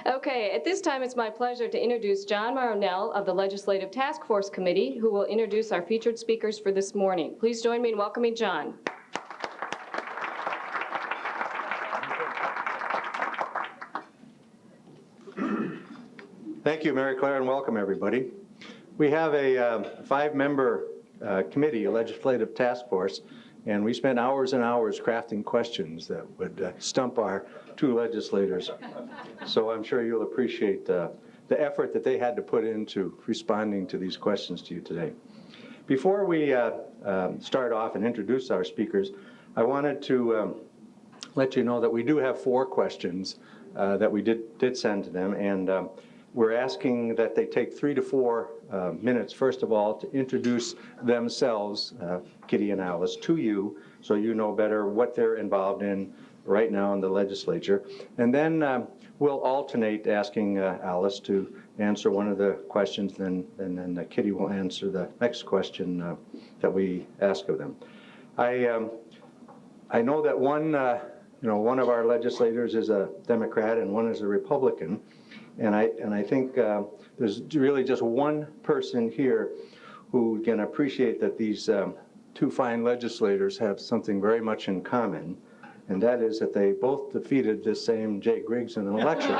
Okay, at this time it's my pleasure to introduce John Maronell of the Legislative Task Force Committee, who will introduce our featured speakers for this morning. Please join me in welcoming John. Thank you, Mary Claire, and welcome everybody. We have a 5-member committee, a legislative task force, and we spent hours and hours crafting questions that would stump our 2 legislators. So I'm sure you'll appreciate the effort that they had to put into responding to these questions to you today. Before we start off and introduce our speakers, I wanted to let you know that we do have 4 questions that we did send to them, and we're asking that they take 3 to 4 minutes, first of all, to introduce themselves, Kitty and Alice, to you, so you know better what they're involved in right now in the legislature. And then we'll alternate asking Alice to answer one of the questions, and then Kitty will answer the next question that we ask of them. I know that one of our legislators is a Democrat and one is a Republican. And I think there's really just one person here who can appreciate that these 2 fine legislators have something very much in common, and that is that they both defeated this same Jay Griggs in an election.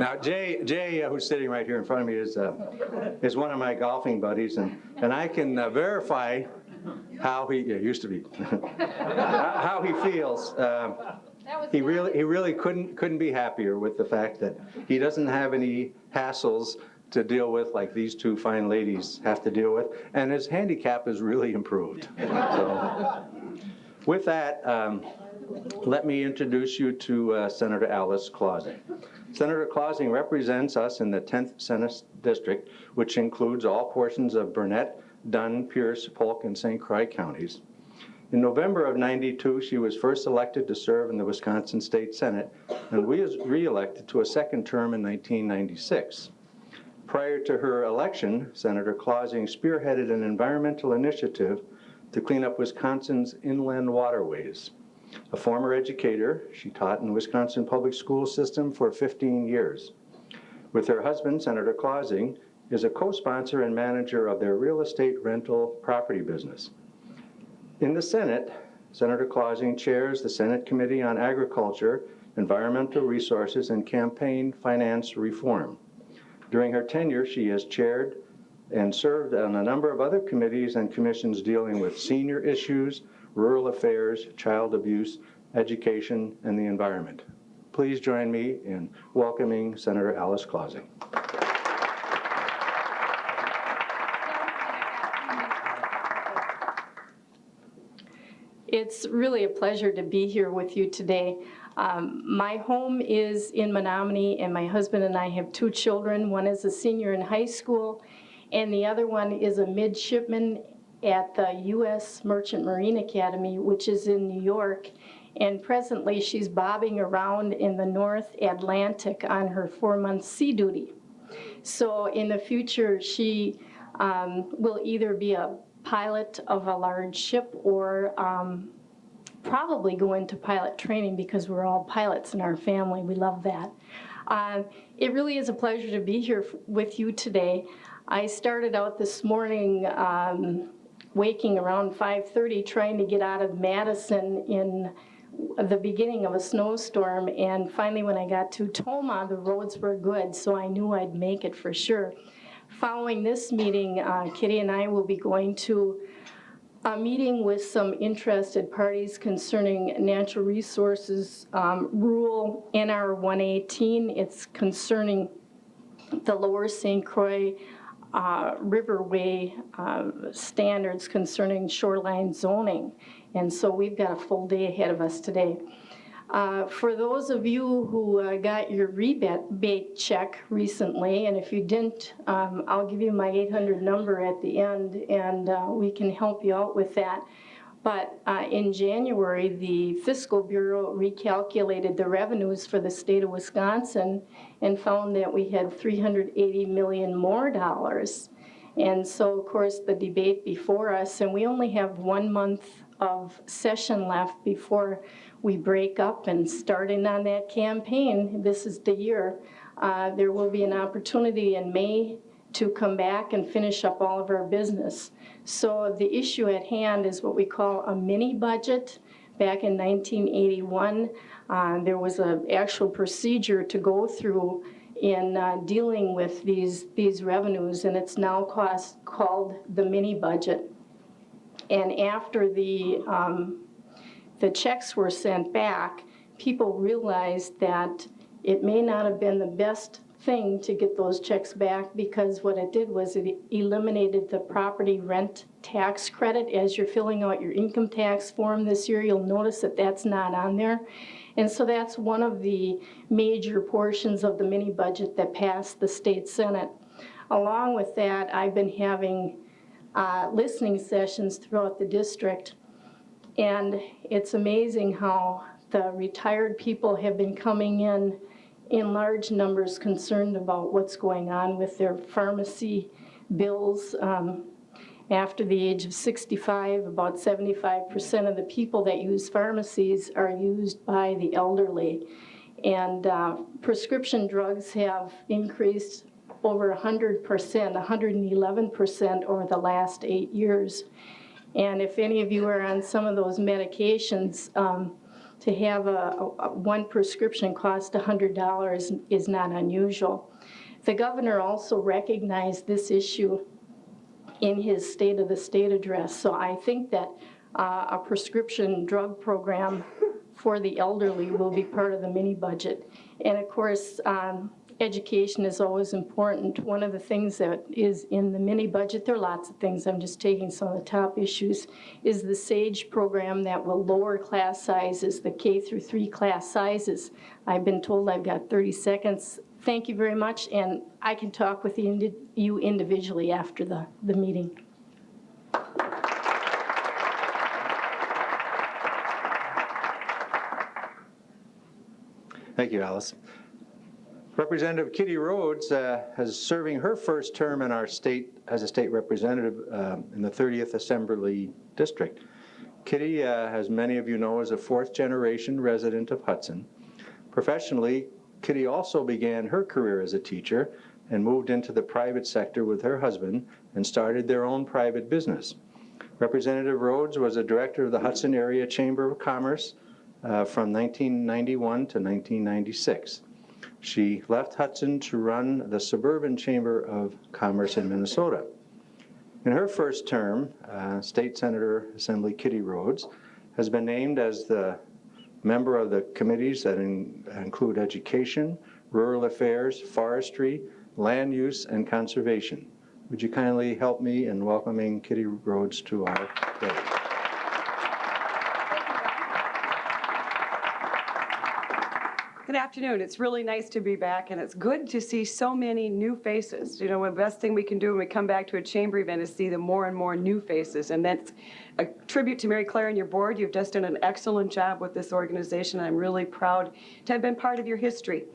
Now, Jay, who's sitting right here in front of me, is one of my golfing buddies, and I can verify how he used to be how he feels. He really couldn't be happier with the fact that he doesn't have any hassles to deal with like these 2 fine ladies have to deal with, and his handicap has really improved. So, with that, let me introduce you to Senator Alice Clausing. Senator Clausing represents us in the 10th Senate District, which includes all portions of Burnett, Dunn, Pierce, Polk, and St. Croix counties. In November of '92, she was first elected to serve in the Wisconsin State Senate, and was re-elected to a 2nd term in 1996. Prior to her election, Senator Clausing spearheaded an environmental initiative to clean up Wisconsin's inland waterways. A former educator, she taught in the Wisconsin public school system for 15 years. With her husband, Senator Clausing, is a co-sponsor and manager of their real estate rental property business. In the Senate, Senator Clausing chairs the Senate Committee on Agriculture, Environmental Resources, and Campaign Finance Reform. During her tenure, she has chaired and served on a number of other committees and commissions dealing with senior issues, rural affairs, child abuse, education, and the environment. Please join me in welcoming Senator Alice Clausing. It's really a pleasure to be here with you today. My home is in Menominee, and my husband and I have 2 children. One is a senior in high school, and the other one is a midshipman at the U.S. Merchant Marine Academy, which is in New York. And presently, she's bobbing around in the North Atlantic on her 4-month sea duty. So in the future, she will either be a pilot of a large ship or probably go into pilot training, because we're all pilots in our family. We love that. It really is a pleasure to be here with you today. I started out this morning waking around 5:30 trying to get out of Madison in the beginning of a snowstorm, and finally when I got to Toma, the roads were good, so I knew I'd make it for sure. Following this meeting, Kitty and I will be going to a meeting with some interested parties concerning natural resources, Rule NR 118. It's concerning the Lower St. Croix Riverway standards concerning shoreline zoning. And so we've got a full day ahead of us today. For those of you who got your rebate check recently, and if you didn't, I'll give you my 800 number at the end, and we can help you out with that. But in January, the Fiscal Bureau recalculated the revenues for the state of Wisconsin and found that we had $380 million more dollars. And so, of course, the debate before us, and we only have 1 month of session left before we break up and starting on that campaign. This is the year. There will be an opportunity in May to come back and finish up all of our business. So the issue at hand is what we call a mini budget. Back in 1981, there was an actual procedure to go through in dealing with these revenues, and it's now called the mini budget. And after the checks were sent back, people realized that it may not have been the best thing to get those checks back, because what it did was it eliminated the property rent tax credit. As you're filling out your income tax form this year, you'll notice that that's not on there. And so that's one of the major portions of the mini budget that passed the state Senate. Along with that, I've been having listening sessions throughout the district, and it's amazing how the retired people have been coming in large numbers, concerned about what's going on with their pharmacy bills. After the age of 65, about 75% of the people that use pharmacies are used by the elderly. And prescription drugs have increased over 100%, 111% over the last 8 years. And if any of you are on some of those medications, to have one prescription cost $100 is not unusual. The governor also recognized this issue in his State of the State address. So I think that a prescription drug program for the elderly will be part of the mini budget. And of course, education is always important. One of the things that is in the mini budget, there are lots of things, I'm just taking some of the top issues, is the SAGE program that will lower class sizes, the K through 3 class sizes. I've been told I've got 30 seconds. Thank you very much, and I can talk with you individually after the meeting. Thank you, Alice. Representative Kitty Rhodes is serving her first term in our state as a state representative in the 30th Assembly District. Kitty, as many of you know, is a fourth-generation resident of Hudson. Professionally, Kitty also began her career as a teacher and moved into the private sector with her husband and started their own private business. Representative Rhodes was a director of the Hudson Area Chamber of Commerce from 1991 to 1996. She left Hudson to run the Suburban Chamber of Commerce in Minnesota. In her first term, State Senator Assembly Kitty Rhodes has been named as the member of the committees that include education, rural affairs, forestry, land use, and conservation. Would you kindly help me in welcoming Kitty Rhodes to our day? Good afternoon. It's really nice to be back, and it's good to see so many new faces. You know, the best thing we can do when we come back to a chamber event is see the more and more new faces, and that's a tribute to Mary Claire and your board. You've just done an excellent job with this organization, and I'm really proud to have been part of your history.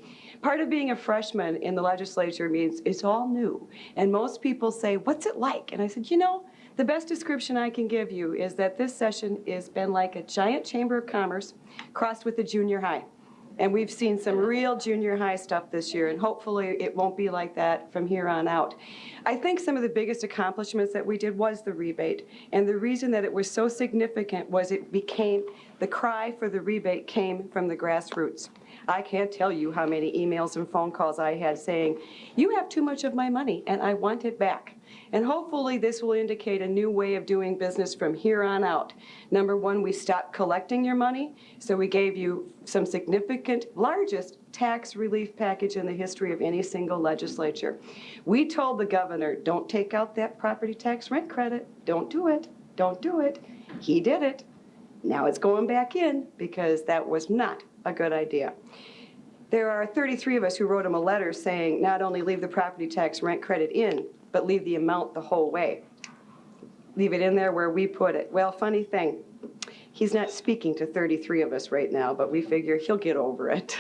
Part of being a freshman in the legislature means it's all new, and most people say, what's it like? And I said, you know, the best description I can give you is that this session has been like a giant chamber of commerce crossed with a junior high. And we've seen some real junior high stuff this year, and hopefully it won't be like that from here on out. I think some of the biggest accomplishments that we did was the rebate. And the reason that it was so significant was the cry for the rebate came from the grassroots. I can't tell you how many emails and phone calls I had saying, you have too much of my money and I want it back. And hopefully this will indicate a new way of doing business from here on out. Number one, we stopped collecting your money, so we gave you some significant, largest tax relief package in the history of any single legislature. We told the governor, don't take out that property tax rent credit. Don't do it. Don't do it. He did it. Now it's going back in because that was not a good idea. There are 33 of us who wrote him a letter saying not only leave the property tax rent credit in, but leave the amount the whole way. leave it in there where we put it. Well, funny thing, he's not speaking to 33 of us right now, but we figure he'll get over it.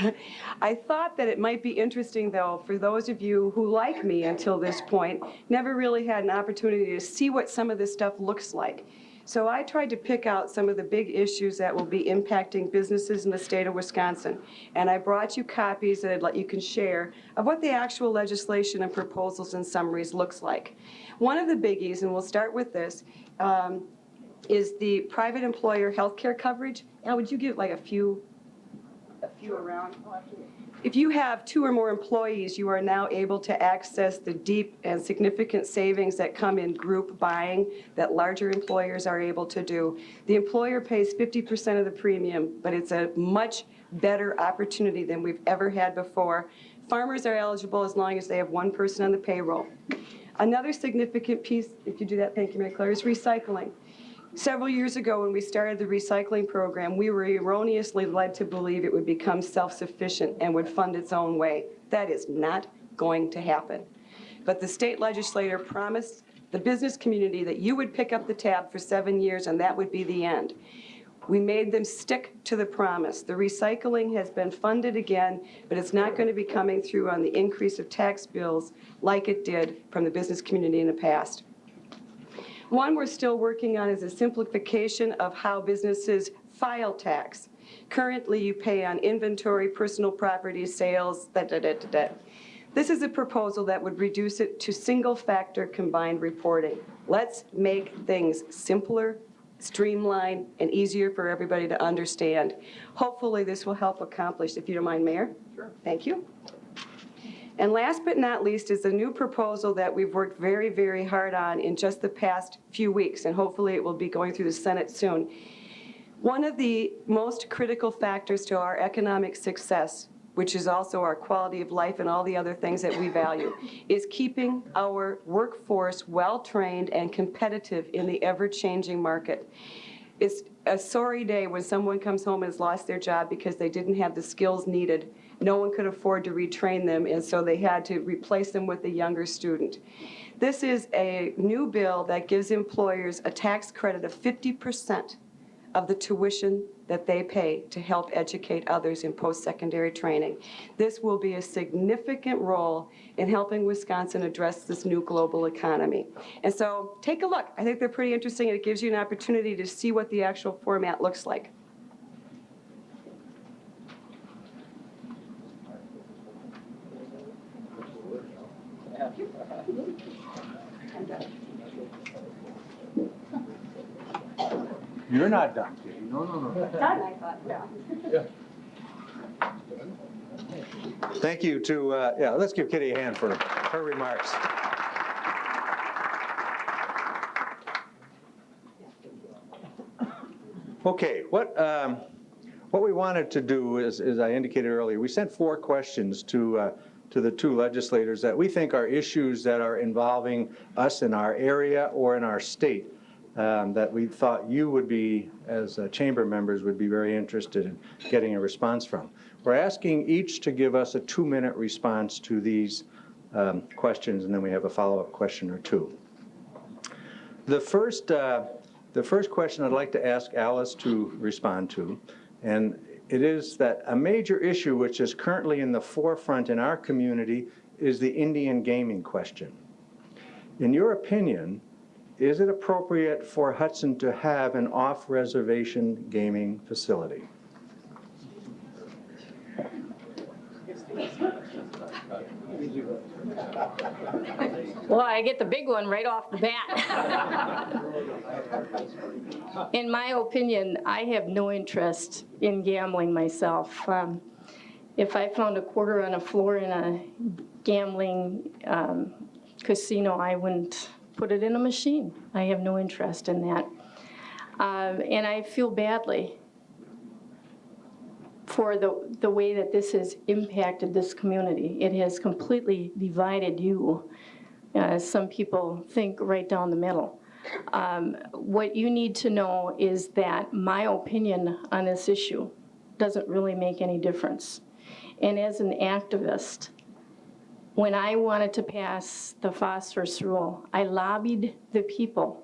I thought that it might be interesting, though, for those of you who, like me until this point, never really had an opportunity to see what some of this stuff looks like. So I tried to pick out some of the big issues that will be impacting businesses in the state of Wisconsin. And I brought you copies that you can share of what the actual legislation and proposals and summaries looks like. One of the biggies, and we'll start with this, is the private employer health care coverage. Al, would you give like a few around? If you have 2 or more employees, you are now able to access the deep and significant savings that come in group buying that larger employers are able to do. The employer pays 50% of the premium, but it's a much better opportunity than we've ever had before. Farmers are eligible as long as they have 1 person on the payroll. Another significant piece, if you do that, thank you, Mary Claire, is recycling. Several years ago, when we started the recycling program, we were erroneously led to believe it would become self-sufficient and would fund its own way. That is not going to happen. But the state legislator promised the business community that you would pick up the tab for 7 years and that would be the end. We made them stick to the promise. The recycling has been funded again, but it's not going to be coming through on the increase of tax bills like it did from the business community in the past. One we're still working on is a simplification of how businesses file tax. Currently, you pay on inventory, personal property, sales, This is a proposal that would reduce it to single-factor combined reporting. Let's make things simpler, streamlined, and easier for everybody to understand. Hopefully, this will help accomplish, if you don't mind, Mayor? Sure. Thank you. And last but not least is a new proposal that we've worked very, very hard on in just the past few weeks, and hopefully it will be going through the Senate soon. One of the most critical factors to our economic success, which is also our quality of life and all the other things that we value, is keeping our workforce well-trained and competitive in the ever-changing market. It's a sorry day when someone comes home and has lost their job because they didn't have the skills needed. No one could afford to retrain them, and so they had to replace them with a younger student. This is a new bill that gives employers a tax credit of 50% of the tuition that they pay to help educate others in post-secondary training. This will be a significant role in helping Wisconsin address this new global economy. And so take a look. I think they're pretty interesting, and it gives you an opportunity to see what the actual format looks like. You're not done, Kitty. No. Done, I thought, yeah. Thank you to, let's give Kitty a hand for her remarks. Okay, what we wanted to do is, as I indicated earlier, we sent 4 questions to the 2 legislators that we think are issues that are involving us in our area or in our state. That we thought you would be, as chamber members, would be very interested in getting a response from. We're asking each to give us a 2-minute response to these questions, and then we have a follow-up question or 2. The first question I'd like to ask Alice to respond to, and it is that a major issue which is currently in the forefront in our community is the Indian gaming question. In your opinion, is it appropriate for Hudson to have an off-reservation gaming facility? Well, I get the big one right off the bat. In my opinion, I have no interest in gambling myself. If I found a quarter on a floor in a gambling casino, I wouldn't put it in a machine. I have no interest in that. And I feel badly for the way that this has impacted this community. It has completely divided you. Some people think right down the middle. What you need to know is that my opinion on this issue doesn't really make any difference. And as an activist, when I wanted to pass the phosphorus rule, I lobbied the people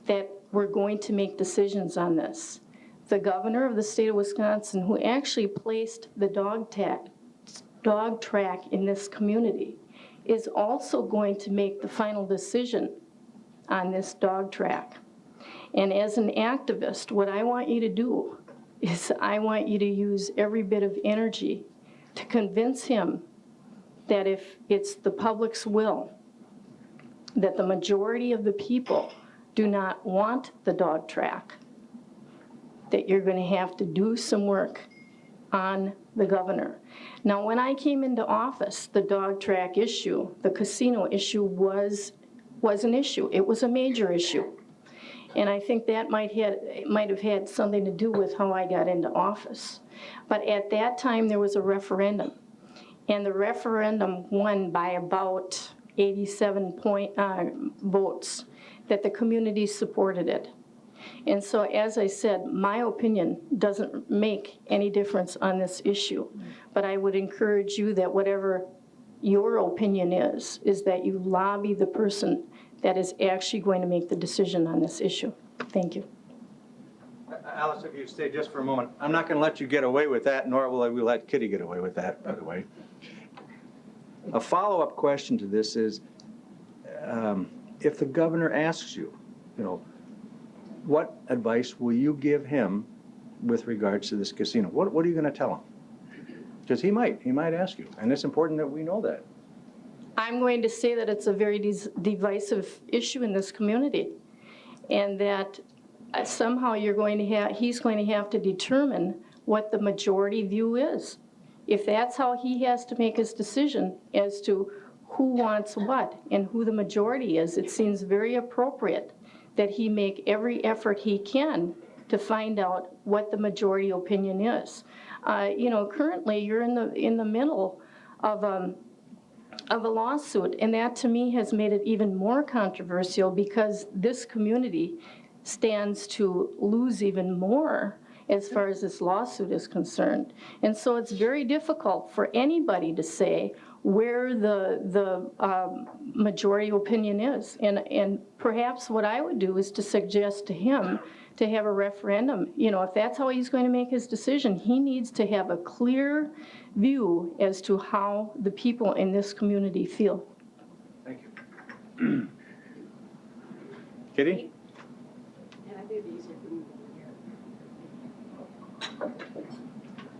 that we're going to make decisions on this. The governor of the state of Wisconsin, who actually placed the dog track in this community, is also going to make the final decision on this dog track. And as an activist, what I want you to do is I want you to use every bit of energy to convince him that if it's the public's will, that the majority of the people do not want the dog track, that you're going to have to do some work on the governor. Now, when I came into office, the dog track issue, the casino issue was an issue. It was a major issue. And I think that might have had something to do with how I got into office. But at that time, there was a referendum. And the referendum won by about 87 votes, that the community supported it. And so, as I said, my opinion doesn't make any difference on this issue. But I would encourage you that whatever your opinion is that you lobby the person that is actually going to make the decision on this issue. Thank you. Alice, if you stay just for a moment, I'm not going to let you get away with that, nor will I let Kitty get away with that, by the way. A follow-up question to this is, if the governor asks you, what advice will you give him with regards to this casino? What are you going to tell him? Because he might ask you, and it's important that we know that. I'm going to say that it's a very divisive issue in this community, and that somehow he's going to have to determine what the majority view is. If that's how he has to make his decision as to who wants what and who the majority is, it seems very appropriate that he make every effort he can to find out what the majority opinion is. Currently you're in the middle of a lawsuit, and that to me has made it even more controversial because this community stands to lose even more as far as this lawsuit is concerned. And so it's very difficult for anybody to say where the majority opinion is. And perhaps what I would do is to suggest to him to have a referendum. If that's how he's going to make his decision, he needs to have a clear view as to how the people in this community feel. Thank you. Kitty? And I think it'd be easier if we move over here.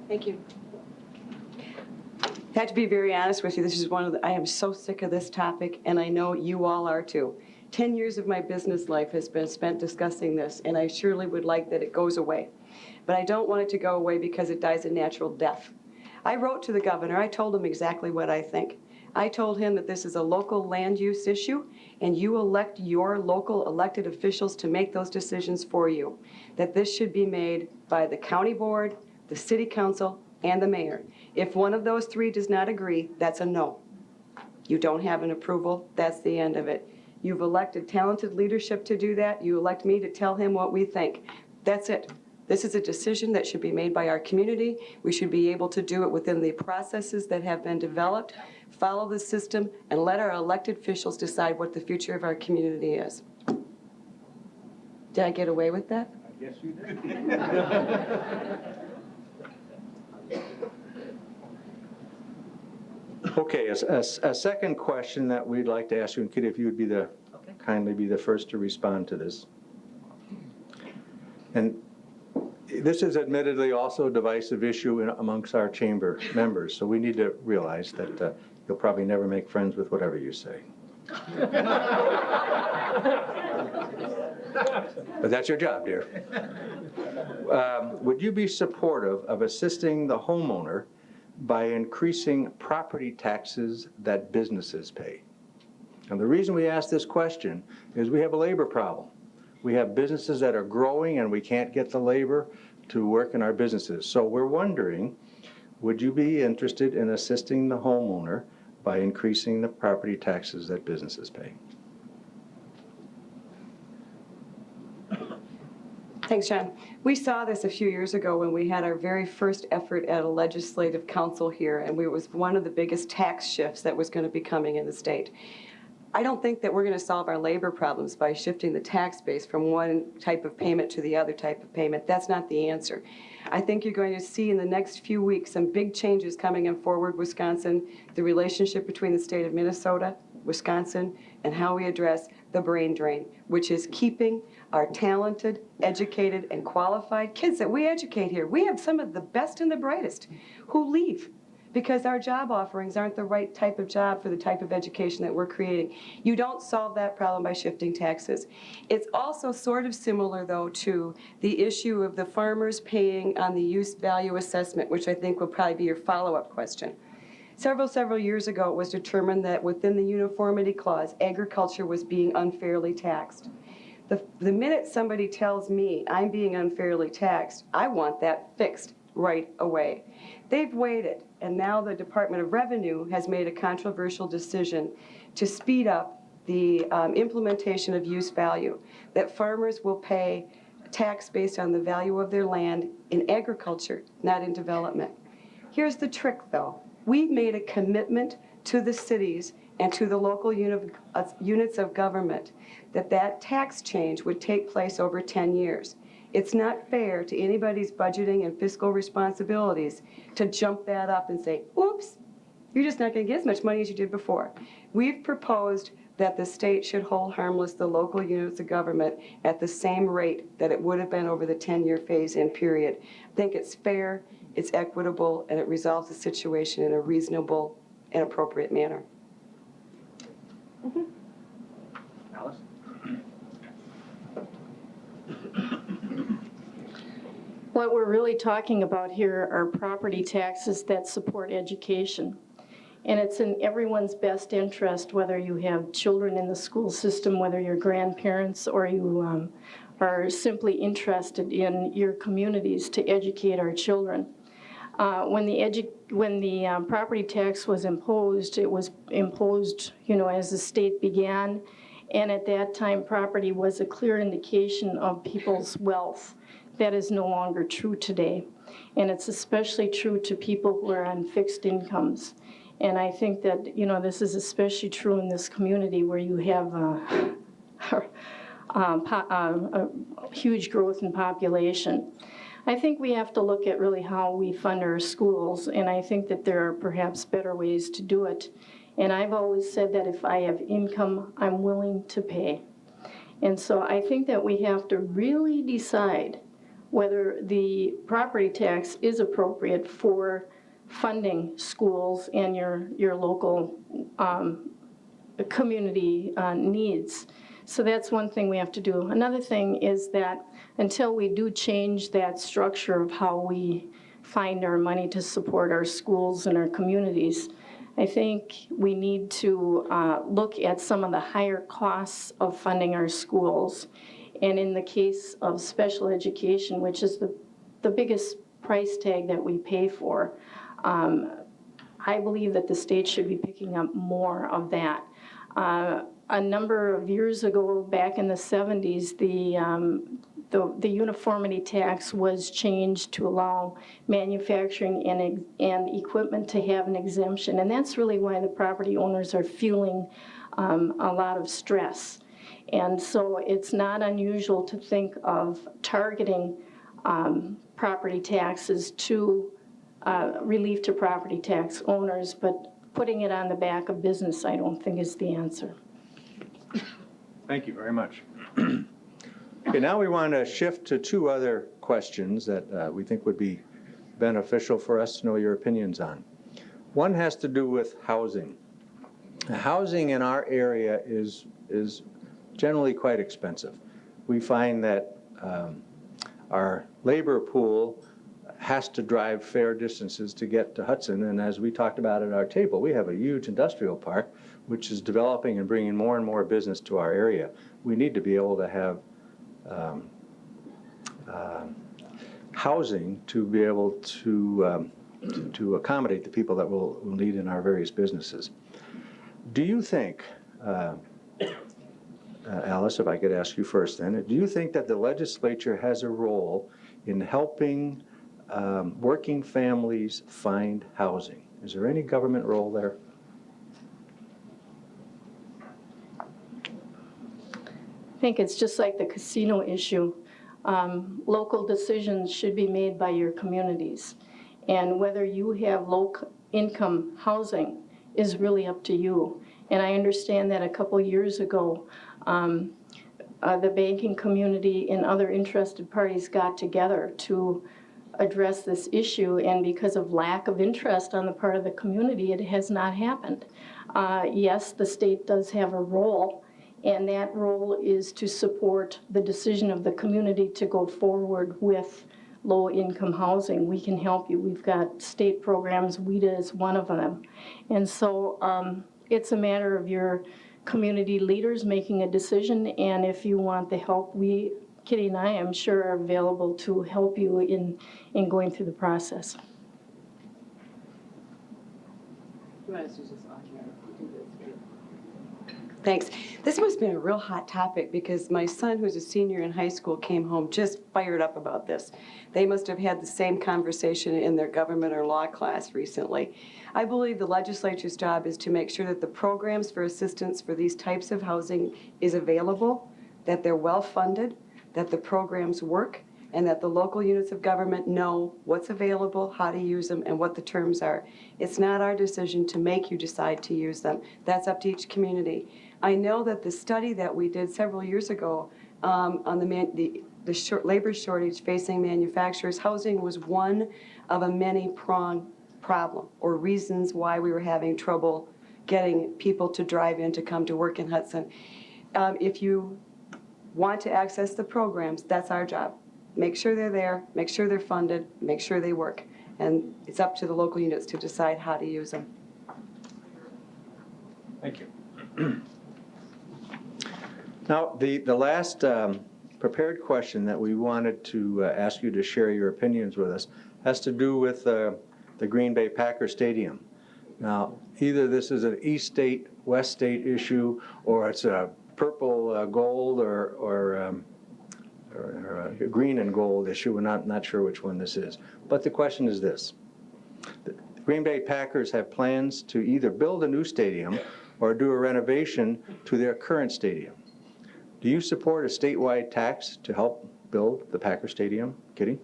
Thank you. I have to be very honest with you. This is I am so sick of this topic, and I know you all are too. 10 years of my business life has been spent discussing this, and I surely would like that it goes away. But I don't want it to go away because it dies a natural death. I wrote to the governor. I told him exactly what I think. I told him that this is a local land use issue, and you elect your local elected officials to make those decisions for you. That this should be made by the county board, the city council, and the mayor. If one of those three does not agree, that's a no. You don't have an approval, that's the end of it. You've elected talented leadership to do that. You elect me to tell him what we think. That's it. This is a decision that should be made by our community. We should be able to do it within the processes that have been developed, follow the system, and let our elected officials decide what the future of our community is. Did I get away with that? I guess you did. Okay, a second question that we'd like to ask you, and Kitty, if you would kindly be the first to respond to this. And this is admittedly also a divisive issue amongst our chamber members, so we need to realize that you'll probably never make friends with whatever you say. But that's your job, dear. Would you be supportive of assisting the homeowner by increasing property taxes that businesses pay? And the reason we ask this question is we have a labor problem. We have businesses that are growing and we can't get the labor to work in our businesses. So we're wondering, would you be interested in assisting the homeowner by increasing the property taxes that businesses pay? Thanks, John. We saw this a few years ago when we had our very first effort at a legislative council here, and it was one of the biggest tax shifts that was going to be coming in the state. I don't think that we're going to solve our labor problems by shifting the tax base from one type of payment to the other type of payment. That's not the answer. I think you're going to see in the next few weeks some big changes coming in Forward Wisconsin, the relationship between the state of Minnesota, Wisconsin, and how we address the brain drain, which is keeping our talented, educated, and qualified kids that we educate here. We have some of the best and the brightest who leave because our job offerings aren't the right type of job for the type of education that we're creating. You don't solve that problem by shifting taxes. It's also sort of similar, though, to the issue of the farmers paying on the use value assessment, which I think will probably be your follow-up question. Several years ago, it was determined that within the uniformity clause, agriculture was being unfairly taxed. The minute somebody tells me I'm being unfairly taxed, I want that fixed right away. They've waited, and now the Department of Revenue has made a controversial decision to speed up the implementation of use value, that farmers will pay tax based on the value of their land in agriculture, not in development. Here's the trick, though. We've made a commitment to the cities and to the local units of government that that tax change would take place over 10 years. It's not fair to anybody's budgeting and fiscal responsibilities to jump that up and say, oops, you're just not going to get as much money as you did before. We've proposed that the state should hold harmless the local units of government at the same rate that it would have been over the 10-year phase-in period. I think it's fair, it's equitable, and it resolves the situation in a reasonable and appropriate manner. Alice? What we're really talking about here are property taxes that support education. And it's in everyone's best interest, whether you have children in the school system, whether you're grandparents, or you are simply interested in your communities, to educate our children. When the property tax was imposed, it was imposed, as the state began, and at that time, property was a clear indication of people's wealth. That is no longer true today, and it's especially true to people who are on fixed incomes. And I think that, this is especially true in this community where you have a huge growth in population. I think we have to look at really how we fund our schools, and I think that there are perhaps better ways to do it. And I've always said that if I have income, I'm willing to pay. And so I think that we have to really decide whether the property tax is appropriate for funding schools and your local community needs. So that's one thing we have to do. Another thing is that until we do change that structure of how we find our money to support our schools and our communities, I think we need to look at some of the higher costs of funding our schools. And in the case of special education, which is the biggest price tag that we pay for, I believe that the state should be picking up more of that. A number of years ago, back in the 70s, the uniformity tax was changed to allow manufacturing and equipment to have an exemption. And that's really why the property owners are feeling a lot of stress. And so it's not unusual to think of targeting property taxes to relief to property tax owners, but putting it on the back of business, I don't think is the answer. Thank you very much. Okay, now we want to shift to two other questions that we think would be beneficial for us to know your opinions on. One has to do with housing. Housing in our area is generally quite expensive. We find that our labor pool has to drive fair distances to get to Hudson, and as we talked about at our table, we have a huge industrial park which is developing and bringing more and more business to our area. We need to be able to have housing to be able to accommodate the people that we'll need in our various businesses. Do you think, Alice, if I could ask you first then, do you think that the legislature has a role in helping working families find housing? Is there any government role there? think it's just like the casino issue. Local decisions should be made by your communities. And whether you have low-income housing is really up to you. And I understand that a couple years ago, the banking community and other interested parties got together to address this issue, and because of lack of interest on the part of the community, it has not happened. Yes, the state does have a role, and that role is to support the decision of the community to go forward with low-income housing. We can help you. We've got state programs. WIDA is one of them. And so it's a matter of your community leaders making a decision, and if you want the help, Kitty and I, I'm sure, are available to help you in going through the process. Thanks. This must have been a real hot topic because my son, who's a senior in high school, came home just fired up about this. They must have had the same conversation in their government or law class recently. I believe the legislature's job is to make sure that the programs for assistance for these types of housing is available, that they're well-funded, that the programs work, and that the local units of government know what's available, how to use them, and what the terms are. It's not our decision to make you decide to use them. That's up to each community. I know that the study that we did several years ago on the labor shortage facing manufacturers, housing was one of a many-pronged problem or reasons why we were having trouble getting people to drive in to come to work in Hudson. If you want to access the programs, that's our job. Make sure they're there, make sure they're funded, make sure they work. And it's up to the local units to decide how to use them. Thank you. Now, the last prepared question that we wanted to ask you to share your opinions with us has to do with the Green Bay Packer Stadium. Now, either this is an East State, West State issue, or it's a purple gold or a green and gold issue. We're not sure which one this is. But the question is this. The Green Bay Packers have plans to either build a new stadium or do a renovation to their current stadium. Do you support a statewide tax to help build the Packer Stadium? Kitty?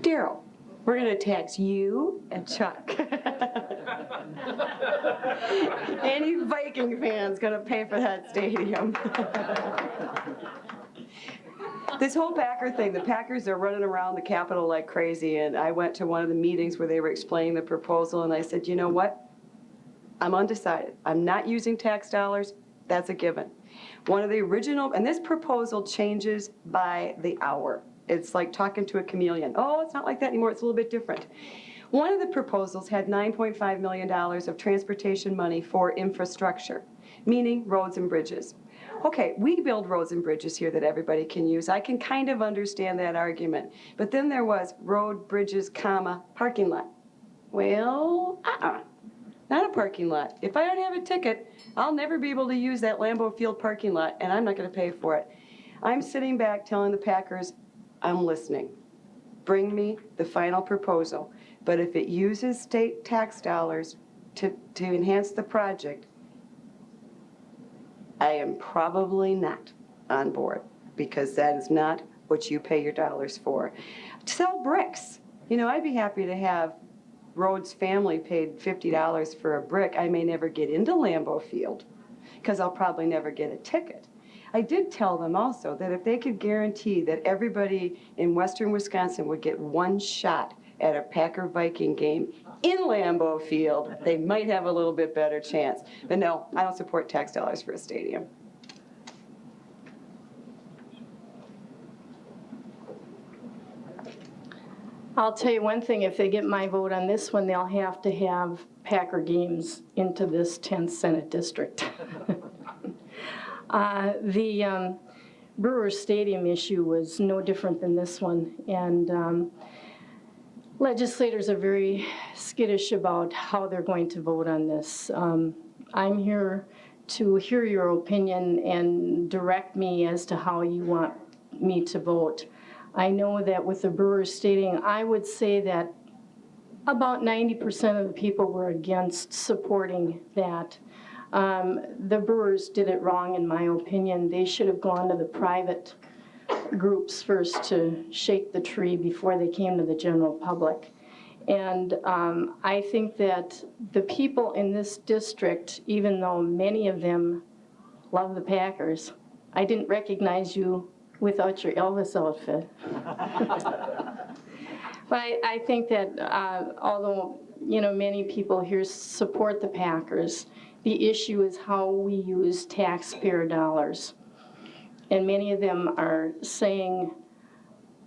Daryl, we're going to tax you and Chuck. Any Viking fan's going to pay for that stadium. This whole Packer thing, the Packers are running around the Capitol like crazy, and I went to one of the meetings where they were explaining the proposal, and I said, you know what? I'm undecided. I'm not using tax dollars. That's a given. One of the original, and this proposal changes by the hour. It's like talking to a chameleon. Oh, it's not like that anymore. It's a little bit different. One of the proposals had $9.5 million of transportation money for infrastructure, meaning roads and bridges. Okay, we build roads and bridges here that everybody can use. I can kind of understand that argument. But then there was road, bridges, comma, parking lot. Well, not a parking lot. If I don't have a ticket, I'll never be able to use that Lambeau Field parking lot, and I'm not going to pay for it. I'm sitting back telling the Packers, I'm listening. Bring me the final proposal. But if it uses state tax dollars to enhance the project, I am probably not on board, because that is not what you pay your dollars for. Sell bricks. You know, I'd be happy to have Rhodes' family paid $50 for a brick. I may never get into Lambeau Field, because I'll probably never get a ticket. I did tell them also that if they could guarantee that everybody in western Wisconsin would get one shot at a Packer-Viking game in Lambeau Field, they might have a little bit better chance. But no, I don't support tax dollars for a stadium. I'll tell you one thing, if they get my vote on this one, they'll have to have Packer games into this 10th Senate district. The Brewers Stadium issue was no different than this one, and legislators are very skittish about how they're going to vote on this. I'm here to hear your opinion and direct me as to how you want me to vote. I know that with the Brewers Stadium, I would say that About 90% of the people were against supporting that. The brewers did it wrong, in my opinion. They should have gone to the private groups first to shake the tree before they came to the general public. And I think that the people in this district, even though many of them love the Packers, I didn't recognize you without your Elvis outfit. But I think that although, many people here support the Packers, the issue is how we use taxpayer dollars. And many of them are saying,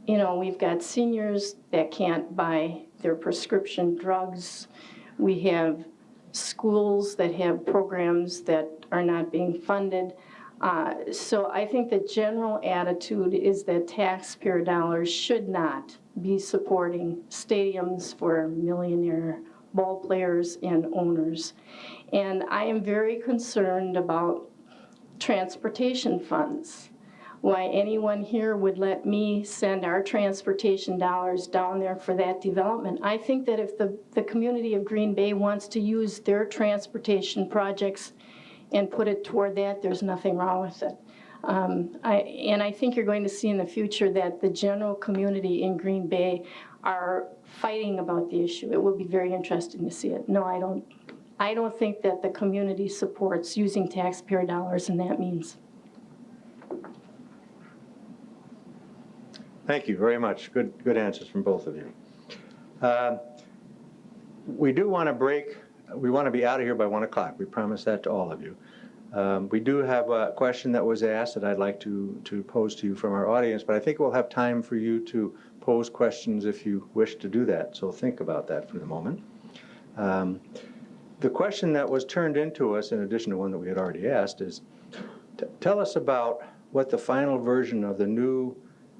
we've got seniors that can't buy their prescription drugs. We have schools that have programs that are not being funded. So I think the general attitude is that taxpayer dollars should not be supporting stadiums for millionaire ball players and owners. And I am very concerned about transportation funds. Why anyone here would let me send our transportation dollars down there for that development. I think that if the community of Green Bay wants to use their transportation projects and put it toward that, there's nothing wrong with it. I think you're going to see in the future that the general community in Green Bay are fighting about the issue. It will be very interesting to see it. No, I don't think that the community supports using taxpayer dollars in that means. Thank you very much. Good answers from both of you. We do want to break. We want to be out of here by 1 o'clock. We promise that to all of you. We do have a question that was asked that I'd like to pose to you from our audience, but I think we'll have time for you to pose questions if you wish to do that. So think about that for the moment. The question that was turned into us, in addition to one that we had already asked, is tell us about what the final version of the new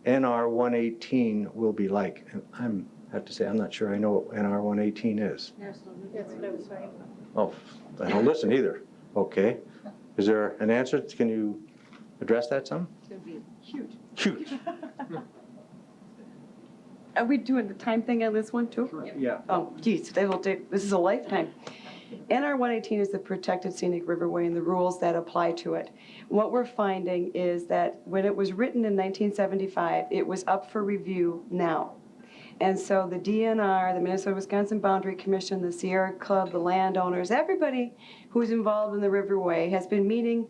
NR 118 will be like. And I have to say, I'm not sure I know what NR 118 is. That's what I was saying. Oh, I don't listen either. Okay. Is there an answer? Can you address that some? It's going to be huge. Huge. Are we doing the time thing on this one, too? Yeah. Oh, geez, this is a lifetime. NR 118 is the protected scenic riverway and the rules that apply to it. What we're finding is that when it was written in 1975, it was up for review now. And so the DNR, the Minnesota-Wisconsin Boundary Commission, the Sierra Club, the landowners, everybody who's involved in the riverway has been meeting,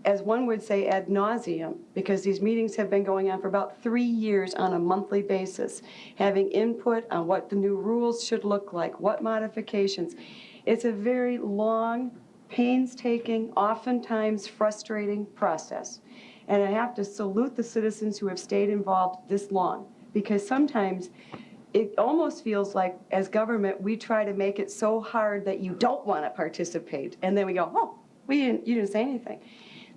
as one would say, ad nauseum, because these meetings have been going on for about 3 years on a monthly basis, having input on what the new rules should look like, what modifications. It's a very long, painstaking, oftentimes frustrating process. And I have to salute the citizens who have stayed involved this long, because sometimes it almost feels like, as government, we try to make it so hard that you don't want to participate. And then we go, oh, you didn't say anything.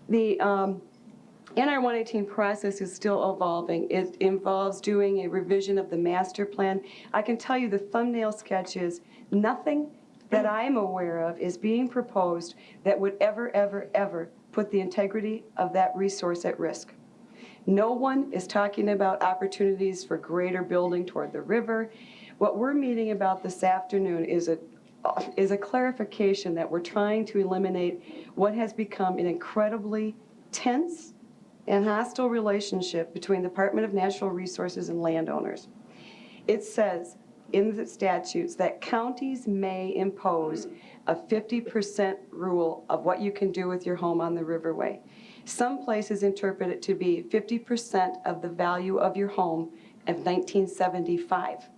The NR 118 process is still evolving. It involves doing a revision of the master plan. I can tell you the thumbnail sketch is nothing that I'm aware of is being proposed that would ever put the integrity of that resource at risk. No one is talking about opportunities for greater building toward the river. What we're meeting about this afternoon is a clarification that we're trying to eliminate what has become an incredibly tense and hostile relationship between the Department of Natural Resources and landowners. It says in the statutes that counties may impose a 50% rule of what you can do with your home on the riverway. Some places interpret it to be 50% of the value of your home of 1975.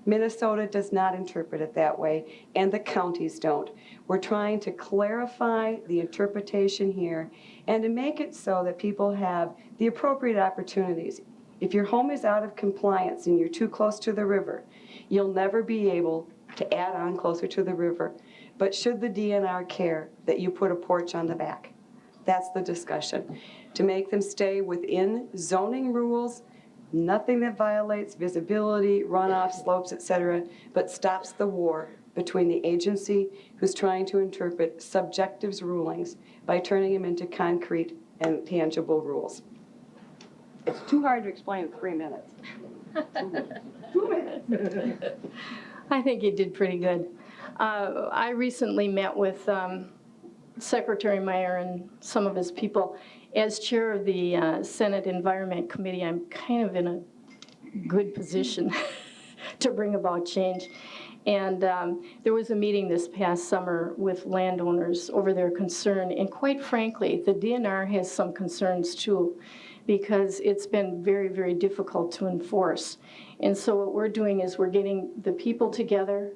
Minnesota does not interpret it that way, and the counties don't. We're trying to clarify the interpretation here and to make it so that people have the appropriate opportunities. If your home is out of compliance and you're too close to the river, you'll never be able to add on closer to the river. But should the DNR care that you put a porch on the back? That's the discussion. To make them stay within zoning rules, nothing that violates visibility, runoff, slopes, etc., but stops the war between the agency who's trying to interpret subjective rulings by turning them into concrete and tangible rules. It's too hard to explain in 3 minutes. I think he did pretty good. I recently met with Secretary Meyer and some of his people. As chair of the Senate Environment Committee, I'm kind of in a good position to bring about change. And there was a meeting this past summer with landowners over their concern. And quite frankly, the DNR has some concerns too, because it's been very, very difficult to enforce. And so what we're doing is we're getting the people together,